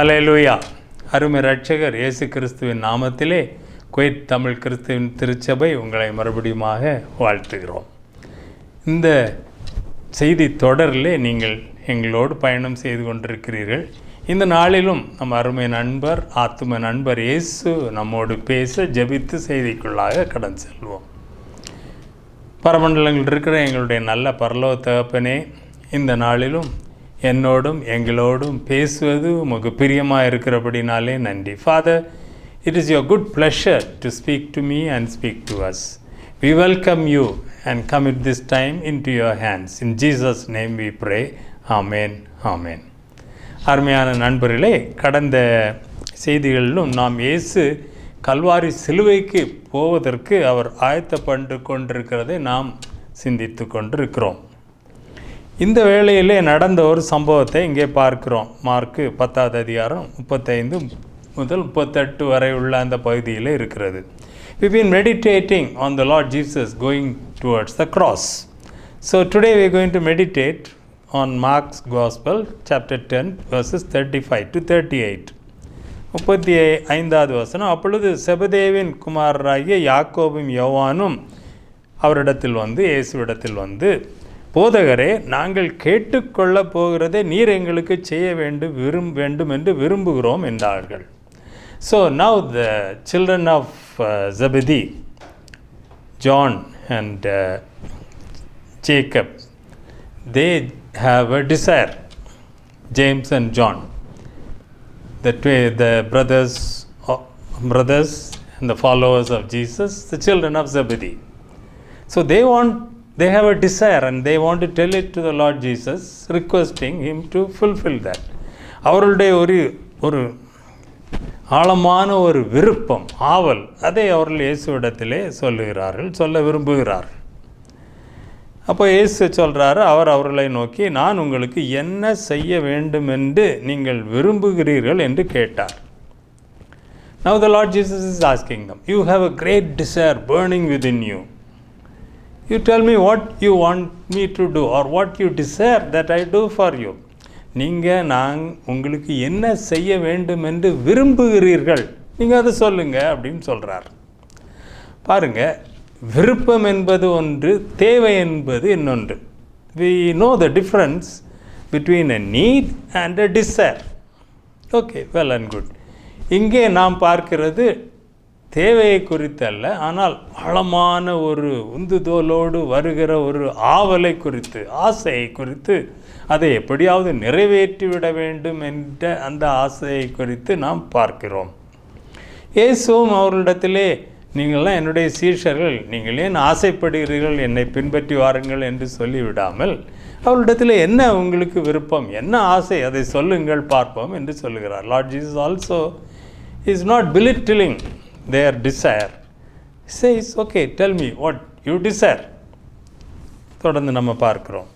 ஹல்லேலூயா. அருமை ரட்சகர் இயேசு கிறிஸ்துவின் நாமத்திலே குவைத் தமிழ் கிறிஸ்துவின் திருச்சபை உங்களை மறுபடியுமாக வாழ்த்துகிறோம். இந்த செய்தி தொடரிலே நீங்கள் எங்களோடு பயணம் செய்து கொண்டிருக்கிறீர்கள். இந்த நாளிலும் நம் அருமை நண்பர் ஆத்தும நண்பர் இயேசு நம்மோடு பேச ஜெபித்து செய்திக்குள்ளாக கடந்து செல்வோம். பரமண்டலங்கள் இருக்கிற எங்களுடைய நல்ல பரலோக தகப்பனே, இந்த நாளிலும் என்னோடும் எங்களோடும் பேசுவது உமக்கு பிரியமாக இருக்கிறபடினாலே நன்றி. Father, it is your good pleasure to speak to me and speak to us. We welcome you and commit this time into your hands. In Jesus' name we pray. Amen. Amen. அருமையான நண்பர்களே, கடந்த செய்திகளிலும் நாம் இயேசு கல்வாரி சிலுவைக்கு போவதற்கு அவர் ஆயத்தப்பட்டு கொண்டிருக்கிறதை நாம் சிந்தித்து கொண்டிருக்கிறோம். இந்த வேளையிலே நடந்த ஒரு சம்பவத்தை இங்கே பார்க்கிறோம். மார்க்கு 10வது அதிகாரம் 35 முதல் 38 வரை உள்ள அந்த பகுதியில் இருக்கிறது. We've been meditating on the Lord Jesus going towards the cross. So today we are going to meditate on Mark's Gospel, chapter 10, verses 35 to 38. 35வது வசனம். அப்பொழுது செபதேவின் குமாரராகிய யாக்கோபும் யோவானும் அவரிடத்தில் வந்து இயேசுவிடத்தில் வந்து, போதகரே, நாங்கள் கேட்டுக்கொள்ளப் போகிறதை நீர் எங்களுக்கு செய்ய வேண்டும் என்று விரும்புகிறோம் என்றார்கள். So now the children of Zebedee, John and Jacob, they have a desire. James and John, the brothers and the followers of Jesus, the children of Zebedee. So they have a desire and they want to tell it to the Lord Jesus, requesting him to fulfill that. அவர்களுடைய ஒரு ஆழமான ஒரு விருப்பம், ஆவல், அதை அவர்கள் இயேசுவிடத்திலே சொல்ல விரும்புகிறார்கள். அப்போ இயேசு சொல்கிறாரு, அவர்களை நோக்கி, நான் உங்களுக்கு என்ன செய்ய வேண்டும் என்று நீங்கள் விரும்புகிறீர்கள் என்று கேட்டார். Now the Lord Jesus is asking them, you have a great desire burning within you. You tell me what you want me to do or what you desire that I do for you. நான் உங்களுக்கு என்ன செய்ய வேண்டும் என்று விரும்புகிறீர்கள், நீங்கள் அதை சொல்லுங்க அப்படின்னு சொல்கிறார். பாருங்க, விருப்பம் என்பது ஒன்று, தேவை என்பது இன்னொன்று. We know the difference between a need and a desire. Okay, well and good. இங்கே நாம் பார்க்கிறது தேவையை குறித்தல்ல, ஆனால் ஆழமான ஒரு உந்துதோலோடு வருகிற ஒரு ஆவலை குறித்து, ஆசையை குறித்து, அதை எப்படியாவது நிறைவேற்றிவிட வேண்டும் என்ற அந்த ஆசையை குறித்து நாம் பார்க்கிறோம். இயேசுவும் அவர்களிடத்திலே, நீங்கள்லாம் என்னுடைய சீஷர்கள், நீங்கள் ஏன் ஆசைப்படுகிறீர்கள், என்னை பின்பற்றி வாருங்கள் என்று சொல்லிவிடாமல், அவர்களிடத்தில் என்ன உங்களுக்கு விருப்பம், என்ன ஆசை, அதை சொல்லுங்கள் பார்ப்போம் என்று சொல்லுகிறார். Lord Jesus also is not belittling their desire. He says, okay, tell me what you desire. தொடர்ந்து நம்ம பார்க்கிறோம்.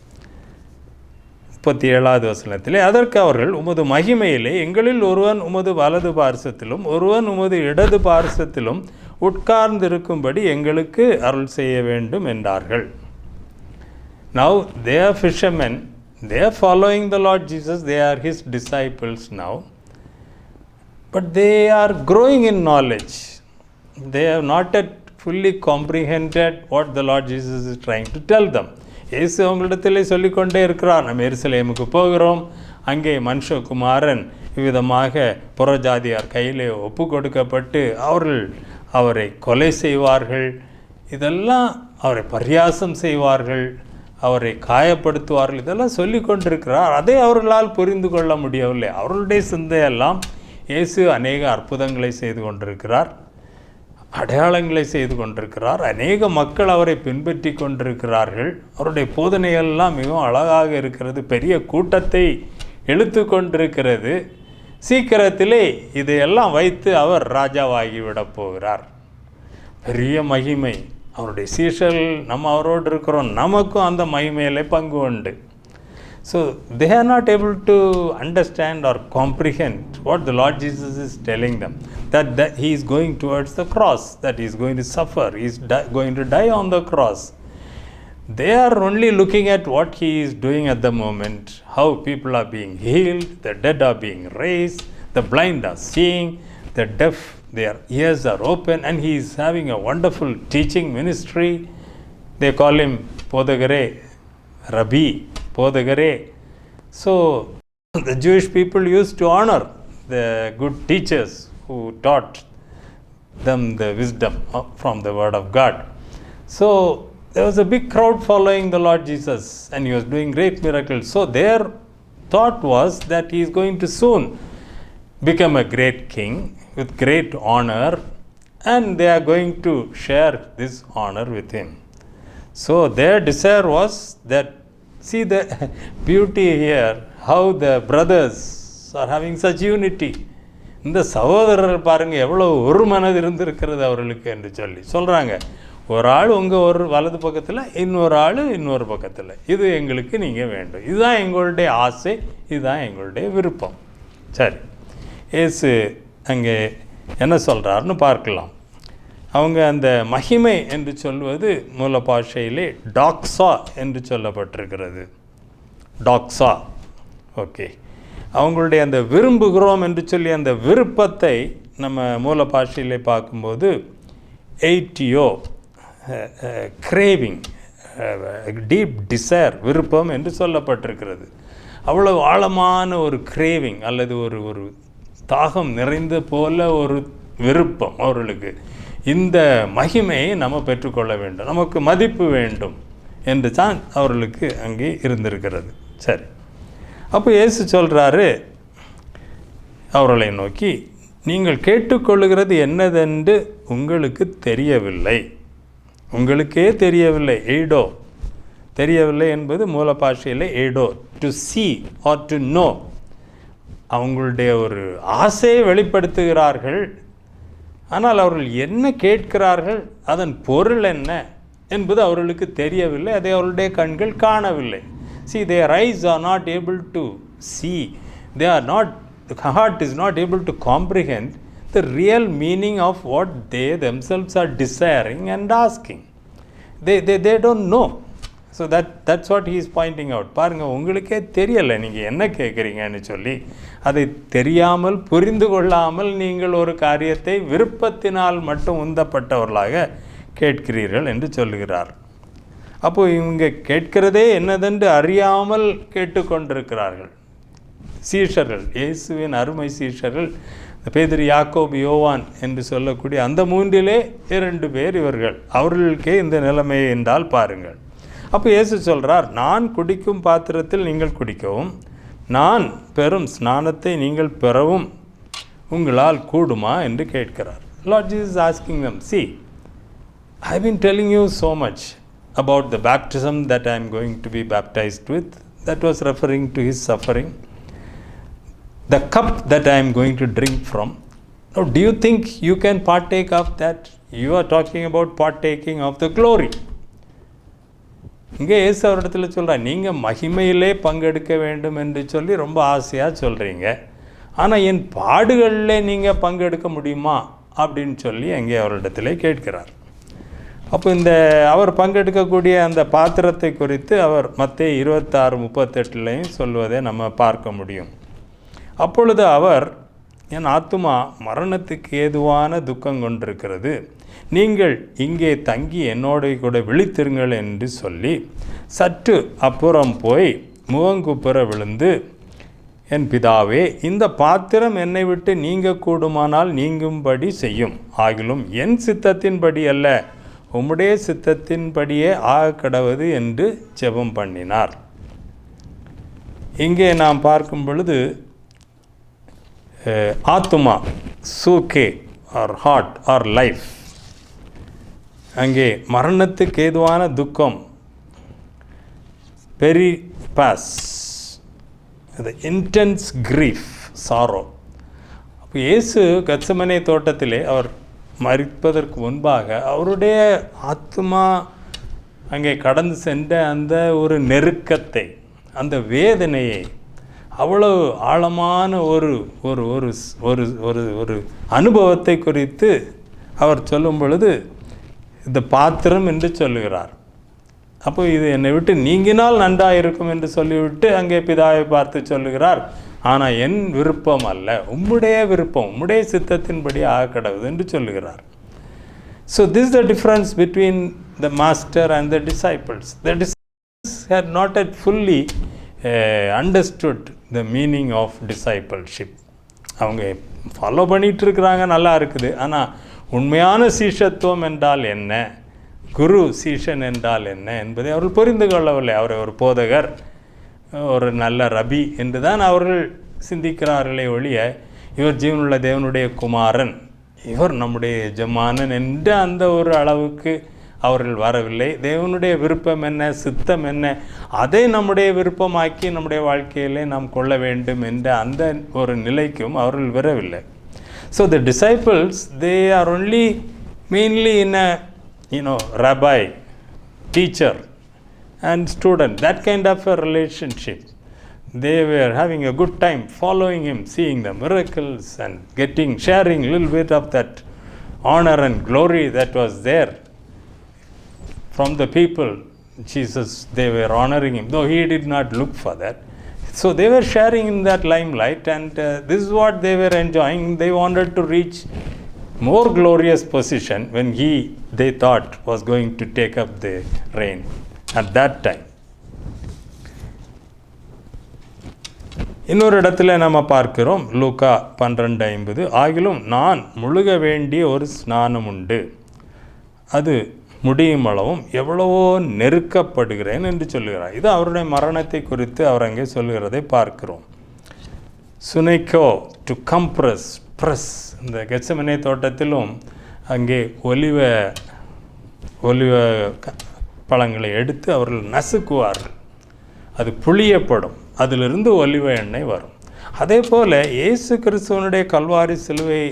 37வது வசனத்திலே, அதற்கு அவர்கள், உமது மகிமையிலே எங்களில் ஒருவன் உமது வலது பார்சத்திலும் ஒருவன் உமது இடது பார்சத்திலும் உட்கார்ந்திருக்கும்படி எங்களுக்கு அருள் செய்ய வேண்டும் என்றார்கள். Now they are fishermen, they are following the Lord Jesus, they are his disciples now, but they are growing in knowledge. They have not yet fully comprehended what the Lord Jesus is trying to tell them. இயேசு அவங்களிடத்திலே சொல்லிக்கொண்டே இருக்கிறார், நம்ம எருசலேமுக்கு போகிறோம், அங்கே மனுஷகுமாரன் விதமாக புறஜாதியார் கையிலே ஒப்பு கொடுக்கப்பட்டு அவரை கொலை செய்வார்கள், இதெல்லாம் அவரை பரியாசம் செய்வார்கள், அவரை காயப்படுத்துவார்கள், இதெல்லாம் சொல்லி கொண்டிருக்கிறார். அதை அவர்களால் புரிந்து கொள்ள முடியவில்லை. அவர்களுடைய சிந்தையெல்லாம் இயேசு அநேக அற்புதங்களை செய்து கொண்டிருக்கிறார், அடையாளங்களை செய்து கொண்டிருக்கிறார், அநேக மக்கள் அவரை பின்பற்றி கொண்டிருக்கிறார்கள், அவருடைய போதனையெல்லாம் மிகவும் அழகாக இருக்கிறது, பெரிய கூட்டத்தை இழுத்து கொண்டிருக்கிறது. சீக்கிரத்திலே இதையெல்லாம் வைத்து அவர் ராஜாவாகிவிடப் போகிறார். பெரிய மகிமை, அவருடைய சீஷர்கள் நம்ம அவரோடு இருக்கிறோம், நமக்கும் அந்த மகிமையிலே பங்கு உண்டு. So they are not able to understand or comprehend what the Lord Jesus is telling them, that he is going towards the cross, that he is going to suffer, he is going to die on the cross. They are only looking at what he is doing at the moment, how people are being healed, the dead are being raised, the blind are seeing, the deaf, their ears are open, and he is having a wonderful teaching ministry. They call him Podagare, Rabbi, Podagare. So the Jewish people used to honor the good teachers who taught them the wisdom from the word of God. So there was a big crowd following the Lord Jesus, and he was doing great miracles. So their thought was that he is going to soon become a great king with great honor, and they are going to share this honor with him. So their desire was that, see the beauty here, how the brothers are having such unity. இந்த சகோதரர் பாருங்கள் எவ்வளோ ஒரு மனது இருந்திருக்கிறது அவர்களுக்கு என்று சொல்லி சொல்கிறாங்க. ஒரு ஆள் உங்கள் ஒரு வலது பக்கத்தில், இன்னொரு ஆள் இன்னொரு பக்கத்தில். இது எங்களுக்கு நீங்கள் வேண்டும், இதுதான் எங்களுடைய ஆசை, இதுதான் எங்களுடைய விருப்பம். சரி, இயேசு அங்கே என்ன சொல்கிறாருன்னு பார்க்கலாம். அவங்க அந்த மகிமை என்று சொல்வது மூல பாஷையிலே டாக்ஸா என்று சொல்லப்பட்டிருக்கிறது. டாக்ஸா, ஓகே. அவங்களுடைய அந்த விரும்புகிறோம் என்று சொல்லி அந்த விருப்பத்தை நம்ம மூல பாஷையிலே பார்க்கும்போது எய்டியோ, கிரேவிங், டீப் டிசைர், விருப்பம் என்று சொல்லப்பட்டிருக்கிறது. அவ்வளவு ஆழமான ஒரு கிரேவிங் அல்லது ஒரு ஒரு தாகம் நிறைந்த போல ஒரு விருப்பம் அவர்களுக்கு. இந்த மகிமையை நம்ம பெற்றுக்கொள்ள வேண்டும், நமக்கு மதிப்பு வேண்டும் என்று தான் அவர்களுக்கு அங்கே இருந்திருக்கிறது. சரி, அப்போ இயேசு சொல்கிறாரு அவர்களை நோக்கி, நீங்கள் கேட்டுக்கொள்ளுகிறது என்னதென்று உங்களுக்கு தெரியவில்லை, உங்களுக்கே தெரியவில்லை. எய்டோ, தெரியவில்லை என்பது மூல பாஷையில் எய்டோ, to see or to know. அவங்களுடைய ஒரு ஆசையை வெளிப்படுத்துகிறார்கள், ஆனால் அவர்கள் என்ன கேட்கிறார்கள், அதன் பொருள் என்ன என்பது அவர்களுக்கு தெரியவில்லை, அதை அவர்களுடைய கண்கள் காணவில்லை. See, their eyes are not able to see, they are not, the heart is not able to comprehend the real meaning of what they themselves are desiring and asking. They don't know. So that's what he is pointing out. பாருங்கள், உங்களுக்கே தெரியலை நீங்கள் என்ன கேட்குறீங்கன்னு சொல்லி. அதை தெரியாமல் புரிந்து கொள்ளாமல் நீங்கள் ஒரு காரியத்தை விருப்பத்தினால் மட்டும் உந்தப்பட்டவர்களாக கேட்கிறீர்கள் என்று சொல்லுகிறார். அப்போது இவங்க கேட்கிறதே என்னதென்று அறியாமல் கேட்டுக்கொண்டிருக்கிறார்கள். சீஷர்கள், இயேசுவின் அருமை சீஷர்கள், பேதுரு, யாக்கோபு, யோவான் என்று சொல்லக்கூடிய அந்த மூன்றிலே 2 பேர் இவர்கள். அவர்களுக்கே இந்த நிலைமை என்றால் பாருங்கள். அப்போ இயேசு சொல்கிறார், நான் குடிக்கும் பாத்திரத்தில் நீங்கள் குடிக்கவும், நான் பெறும் ஸ்நானத்தை நீங்கள் பெறவும் உங்களால் கூடுமா என்று கேட்கிறார். Lord Jesus is asking them, see, I have been telling you so much about the baptism that I am going to be baptized with. That was referring to his suffering. The cup that I am going to drink from. Now, do you think you can partake of that? You are talking about partaking of the glory. இங்கே இயேசு அவரிடத்தில் சொல்கிறார், நீங்கள் மகிமையிலே பங்கெடுக்க வேண்டும் என்று சொல்லி ரொம்ப ஆசையாக சொல்கிறீங்க, ஆனால் என் பாடுகளில் நீங்கள் பங்கெடுக்க முடியுமா அப்படின்னு சொல்லி அங்கே அவரிடத்திலே கேட்கிறார். அப்போ இந்த அவர் பங்கெடுக்கக்கூடிய அந்த பாத்திரத்தை குறித்து அவர் மத்தேயு 26:38 சொல்வதை நம்ம பார்க்க முடியும். அப்பொழுது அவர், என் ஆத்துமா மரணத்துக்கு ஏதுவான துக்கம் கொண்டிருக்கிறது, நீங்கள் இங்கே தங்கி என்னோட கூட விழித்திருங்கள் என்று சொல்லி சற்று அப்புறம் போய் முகங்குப்புற விழுந்து, என் பிதாவே, இந்த பாத்திரம் என்னை விட்டு நீங்க கூடுமானால் நீங்கும்படி செய்யும், ஆகிலும் என் சித்தத்தின்படி அல்ல உம்முடைய சித்தத்தின்படியே ஆக கடவது என்று ஜெபம் பண்ணினார். இங்கே நாம் பார்க்கும் பொழுது ஆத்துமா, சூக்கே ஆர் ஹார்ட் ஆர் லைஃப், அங்கே மரணத்துக்கு ஏதுவான துக்கம், பெரிபாஸ், அது இன்டென்ஸ் கிரீஃப், சாரோ. அப்போ இயேசு கெத்செமனே தோட்டத்திலே அவர் மரிப்பதற்கு முன்பாக அவருடைய ஆத்மா அங்கே கடந்து சென்ற அந்த ஒரு நெருக்கத்தை, அந்த வேதனையை, அவ்வளவு ஆழமான ஒரு ஒரு ஒரு ஒரு ஒரு ஒரு அனுபவத்தை குறித்து அவர் சொல்லும் பொழுது இந்த பாத்திரம் என்று சொல்லுகிறார். அப்போ இது என்னை விட்டு நீங்கினால் நன்றாக இருக்கும் என்று சொல்லிவிட்டு அங்கே பிதாவை பார்த்து சொல்லுகிறார், ஆனால் என் விருப்பம் அல்ல, உம்முடைய விருப்பம், உம்முடைய சித்தத்தின்படி ஆக கடவுது என்று சொல்லுகிறார். So this is the difference between the master and the disciples. The disciples had not yet fully understood the meaning of discipleship. அவங்க ஃபாலோ பண்ணிகிட்டு இருக்கிறாங்க, நல்லா இருக்குது. ஆனால் உண்மையான சீஷத்துவம் என்றால் என்ன, குரு சீஷன் என்றால் என்ன என்பதை அவர்கள் புரிந்து கொள்ளவில்லை. அவரை ஒரு போதகர், ஒரு நல்ல ரபி என்று தான் அவர்கள் சிந்திக்கிறார்களே ஒழிய, இவர் ஜீவனுள்ள தேவனுடைய குமாரன், இவர் நம்முடைய எஜமானன் என்ற அந்த ஒரு அளவுக்கு அவர்கள் வரவில்லை. தேவனுடைய விருப்பம் என்ன, சித்தம் என்ன, அதை நம்முடைய விருப்பமாக்கி நம்முடைய வாழ்க்கையிலே நாம் கொள்ள வேண்டும் என்ற அந்த ஒரு நிலைக்கும் அவர்கள் வரவில்லை. So the disciples, they are only mainly in a rabbi, teacher and student, that kind of a relationship. They were having a good time following him, seeing the miracles and sharing a little bit of that honor and glory that was there from the people. Jesus, they were honoring him, though he did not look for that. So they were sharing in that limelight, and this is what they were enjoying. They wanted to reach more glorious position when they thought was going to take up the reign at that time. இன்னொரு இடத்துல நம்ம பார்க்கிறோம், லூக்கா 12:50, ஆகிலும் நான் முழுக வேண்டிய ஒரு ஸ்நானம் உண்டு, அது முடியும் அளவும் எவ்வளவோ நெருக்கப்படுகிறேன் என்று சொல்லுகிறார். இது அவருடைய மரணத்தை குறித்து அவர் அங்கே சொல்லுகிறதை பார்க்கிறோம். சுனைக்கோ, டு கம்ப்ரஸ், ப்ரெஸ். இந்த கெத்செமனே தோட்டத்திலும் அங்கே ஒலிவ பழங்களை எடுத்து அவர்கள் நசுக்குவார்கள், அது புளியப்படும், அதிலிருந்து ஒலிவ எண்ணெய் வரும். அதே போல் இயேசு கிறிஸ்துவனுடைய கல்வாரி சிலுவை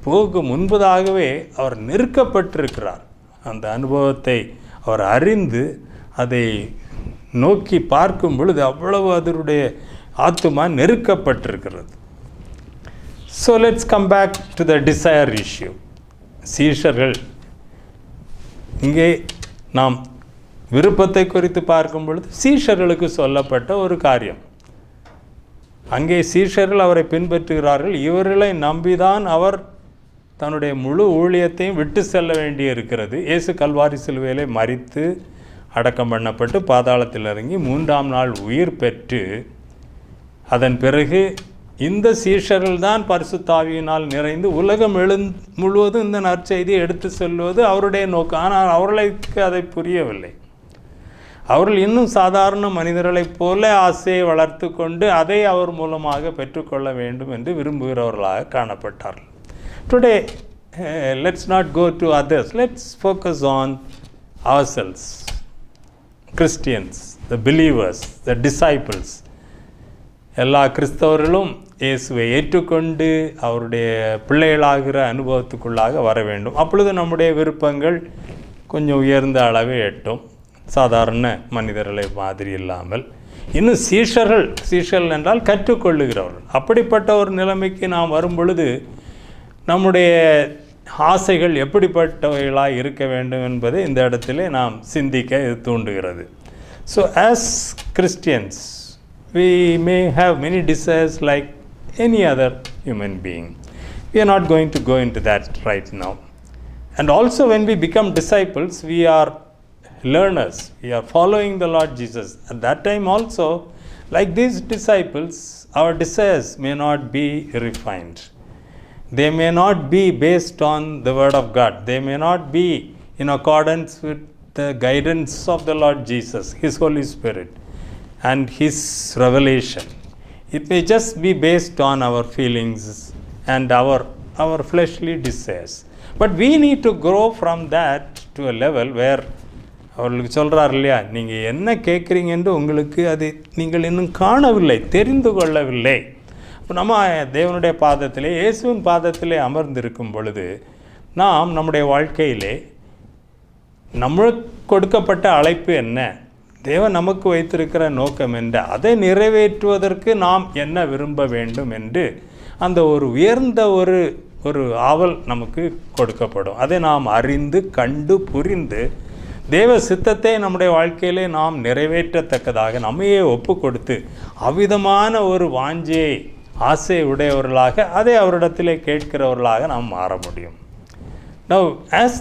போகு முன்பதாகவே அவர் நெருக்கப்பட்டிருக்கிறார். அந்த அனுபவத்தை அவர் அறிந்து அதை நோக்கி பார்க்கும் பொழுது அவ்வளவு அதனுடைய ஆத்துமா நெருக்கப்பட்டிருக்கிறது. So let's come back to the desire issue. சீஷர்கள், இங்கே நாம் விருப்பத்தை குறித்து பார்க்கும் பொழுது சீஷர்களுக்கு சொல்லப்பட்ட ஒரு காரியம். அங்கே சீஷர்கள் அவரை பின்பற்றுகிறார்கள். இவர்களை நம்பிதான் அவர் தன்னுடைய முழு ஊழியத்தையும் விட்டு செல்ல வேண்டி இருக்கிறது. இயேசு கல்வாரி சிலுவையிலே மரித்து அடக்கம் பண்ணப்பட்டு பாதாளத்தில் இறங்கி 3ஆம் நாள் உயிர் பெற்று, அதன் பிறகு இந்த சீஷர்கள் தான் பரிசுத்த ஆவியினால் நிறைந்து உலகம் முழுவதும் இந்த நற்செய்தியை எடுத்து செல்வது அவருடைய நோக்கம். ஆனால் அவர்களுக்கு அதை புரியவில்லை. அவர்கள் இன்னும் சாதாரண மனிதர்களைப் போல ஆசையை வளர்த்து கொண்டு அதை அவர் மூலமாக பெற்றுக்கொள்ள வேண்டும் என்று விரும்புகிறவர்களாக காணப்பட்டார்கள். Today, let's not go to others. Let's focus on ourselves, Christians, the believers, the disciples. எல்லா கிறிஸ்தவர்களும் இயேசுவை ஏற்றுக்கொண்டு அவருடைய பிள்ளைகளாகிற அனுபவத்துக்குள்ளாக வர வேண்டும். அப்பொழுது நம்முடைய விருப்பங்கள் கொஞ்சம் உயர்ந்த அளவை எட்டும், சாதாரண மனிதர்களை மாதிரி இல்லாமல். இன்னும் சீஷர்கள் என்றால் கற்றுக்கொள்ளுகிறவர்கள். அப்படிப்பட்ட ஒரு நிலைமைக்கு நாம் வரும் பொழுது நம்முடைய ஆசைகள் எப்படிப்பட்டவைகளாக இருக்க வேண்டும் என்பதை இந்த இடத்துல நாம் சிந்திக்க இது தூண்டுகிறது. So as Christians, we may have many desires like any other human being. We are not going to go into that right now. And also when we become disciples, we are learners. We are following the Lord Jesus. At that time also, like these disciples, our desires may not be refined. They may not be based on the Word of God. They may not be in accordance with the guidance of the Lord Jesus, His Holy Spirit, and His revelation. It may just be based on our feelings and our fleshly desires. But we need to grow from that to a level where அவர்களுக்கு சொல்கிறார் இல்லையா, நீங்கள் என்ன கேட்குறீங்க என்று உங்களுக்கு அது நீங்கள் இன்னும் காணவில்லை, தெரிந்து கொள்ளவில்லை. இப்போ நம்ம தேவனுடைய பாதத்திலே, இயேசுவின் பாதத்திலே அமர்ந்திருக்கும் பொழுது நாம் நம்முடைய வாழ்க்கையிலே நம்மளுக்கு கொடுக்கப்பட்ட அழைப்பு என்ன, தேவன் நமக்கு வைத்திருக்கிற நோக்கம் என்ன, அதை நிறைவேற்றுவதற்கு நாம் என்ன விரும்ப வேண்டும் என்று அந்த ஒரு உயர்ந்த ஒரு ஆவல் நமக்கு கொடுக்கப்படும். அதை நாம் அறிந்து கண்டு புரிந்து தேவ சித்தத்தை நம்முடைய வாழ்க்கையிலே நாம் நிறைவேற்றத்தக்கதாக நம்மையே ஒப்பு கொடுத்து அவ்விதமான ஒரு வாஞ்சையை ஆசை உடையவர்களாக அதை அவரிடத்திலே கேட்கிறவர்களாக நாம் மாற முடியும். Now, as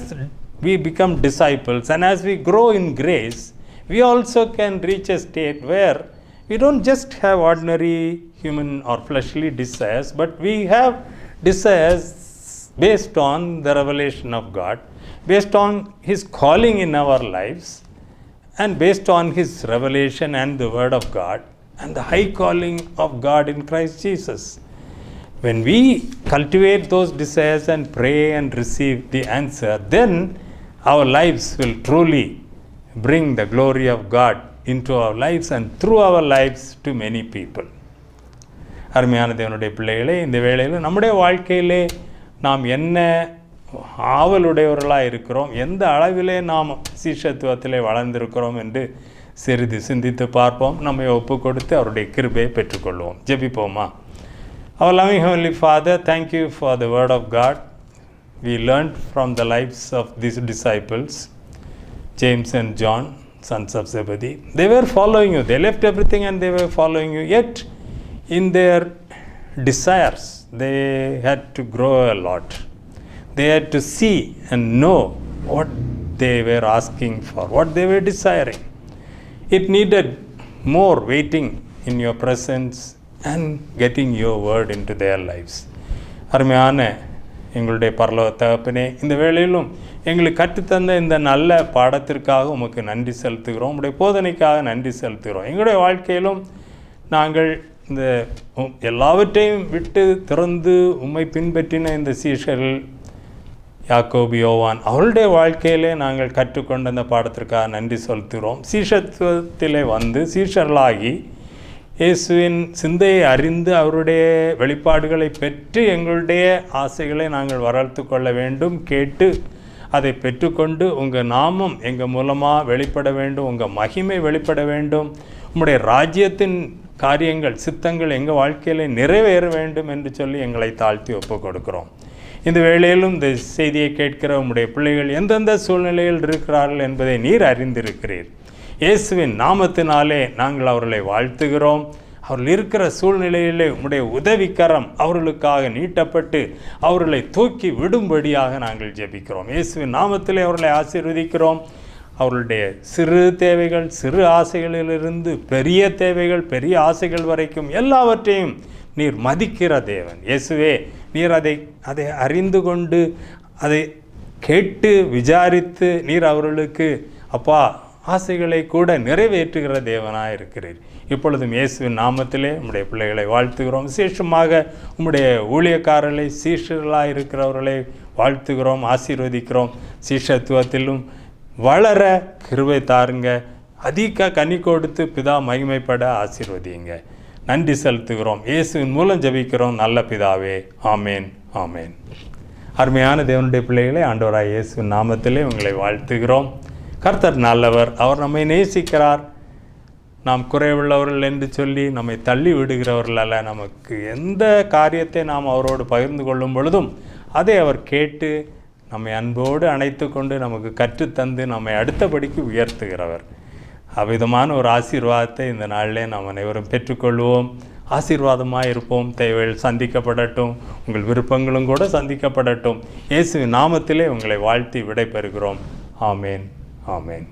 we become disciples and as we grow in grace, we also can reach a state where we don't just have ordinary human or fleshly desires, but we have desires based on the revelation of God, based on His calling in our lives, and based on His revelation and the Word of God, and the high calling of God in Christ Jesus. When we cultivate those desires and pray and receive the answer, then our lives will truly bring the glory of God into our lives and through our lives to many people. அருமையான தேவனுடைய பிள்ளைகளே, இந்த வேளையில் நம்முடைய வாழ்க்கையிலே நாம் என்ன ஆவலுடையவர்களாக இருக்கிறோம், எந்த அளவிலே நாம் சீஷத்துவத்திலே வளர்ந்திருக்கிறோம் என்று சிறிது சிந்தித்து பார்ப்போம். நம்மை ஒப்பு கொடுத்து அவருடைய கிருபையை பெற்றுக்கொள்வோம். ஜெபிப்போமா. Our loving Heavenly Father, thank you for the Word of God. We learned from the lives of these disciples, James and John, sons of Zebedee. They were following you. They left everything and they were following you. Yet, in their desires, they had to grow a lot. They had to see and know what they were asking for, what they were desiring. It needed more waiting in your presence and getting your word into their lives. அருமையான எங்களுடைய பரலோக தகப்பனே, இந்த வேளையிலும் எங்களுக்கு கற்றுத்தந்த இந்த நல்ல பாடத்திற்காக உமக்கு நன்றி செலுத்துகிறோம். உங்களுடைய போதனைக்காக நன்றி செலுத்துகிறோம். எங்களுடைய வாழ்க்கையிலும் நாங்கள் இந்த எல்லாவற்றையும் விட்டு திறந்து உம்மை பின்பற்றின இந்த சீஷர்கள் யாக்கோபு, யோவான், அவருடைய வாழ்க்கையிலே நாங்கள் கற்றுக்கொண்ட அந்த பாடத்திற்காக நன்றி செலுத்துகிறோம். சீஷத்துவத்திலே வந்து சீஷர்களாகி இயேசுவின் சிந்தையை அறிந்து அவருடைய வெளிப்பாடுகளை பெற்று எங்களுடைய ஆசைகளை நாங்கள் வளர்த்து கொள்ள வேண்டும். கேட்டு அதை பெற்றுக்கொண்டு உங்கள் நாமம் எங்கள் மூலமாக வெளிப்பட வேண்டும், உங்கள் மகிமை வெளிப்பட வேண்டும், உம்முடைய ராஜ்யத்தின் காரியங்கள் சித்தங்கள் எங்கள் வாழ்க்கையில் நிறைவேற வேண்டும் என்று சொல்லி எங்களை தாழ்த்தி ஒப்பு கொடுக்கிறோம். இந்த வேளையிலும் இந்த செய்தியை கேட்கிற உம்முடைய பிள்ளைகள் எந்தெந்த சூழ்நிலையில் இருக்கிறார்கள் என்பதை நீர் அறிந்திருக்கிறீர். இயேசுவின் நாமத்தினாலே நாங்கள் அவர்களை வாழ்த்துகிறோம். அவர்கள் இருக்கிற சூழ்நிலையிலே உம்முடைய உதவிக்கரம் அவர்களுக்காக நீட்டப்பட்டு அவர்களை தூக்கி விடும்படியாக நாங்கள் ஜெபிக்கிறோம். இயேசுவின் நாமத்திலே அவர்களை ஆசீர்வதிக்கிறோம். அவர்களுடைய சிறு தேவைகள், சிறு ஆசைகளிலிருந்து பெரிய தேவைகள், பெரிய ஆசைகள் வரைக்கும் எல்லாவற்றையும் நீர் மதிக்கிற தேவன். இயேசுவே, நீர் அதை அறிந்து கொண்டு அதை கேட்டு விசாரித்து நீர் அவர்களுக்கு அப்பா ஆசைகளை கூட நிறைவேற்றுகிற தேவனாக இருக்கிறீர். இப்பொழுதும் இயேசுவின் நாமத்திலே உம்முடைய பிள்ளைகளை வாழ்த்துகிறோம். விசேஷமாக உம்முடைய ஊழியக்காரர்களை, சீஷர்களாக இருக்கிறவர்களை வாழ்த்துகிறோம், ஆசீர்வதிக்கிறோம். சீஷத்துவத்திலும் வளர கிருபை தாருங்க. அதிக கனி கொடுத்து பிதா மகிமைப்பட ஆசீர்வதிங்க. நன்றி செலுத்துகிறோம். இயேசுவின் மூலம் ஜெபிக்கிறோம் நல்ல பிதாவே. ஆமேன், ஆமேன். அருமையான தேவனுடைய பிள்ளைகளை ஆண்டவராய் இயேசுவின் நாமத்திலே உங்களை வாழ்த்துகிறோம். கர்த்தர் நல்லவர். அவர் நம்மை நேசிக்கிறார். நாம் குறைவுள்ளவர்கள் என்று சொல்லி நம்மை தள்ளி விடுகிறவர்கள் அல்ல. நமக்கு எந்த காரியத்தை நாம் அவரோடு பகிர்ந்து கொள்ளும் பொழுதும் அதை அவர் கேட்டு நம்மை அன்போடு அணைத்து கொண்டு நமக்கு கற்றுத்தந்து நம்மை அடுத்தபடிக்கு உயர்த்துகிறவர். அவ்விதமான ஒரு ஆசீர்வாதத்தை இந்த நாளிலே நாம் அனைவரும் பெற்றுக்கொள்வோம். ஆசீர்வாதமாக இருப்போம். தேவைகள் சந்திக்கப்படட்டும், உங்கள் விருப்பங்களும் கூட சந்திக்கப்படட்டும். இயேசுவின் நாமத்திலே உங்களை வாழ்த்தி விடை பெறுகிறோம். ஆமேன், ஆமேன்.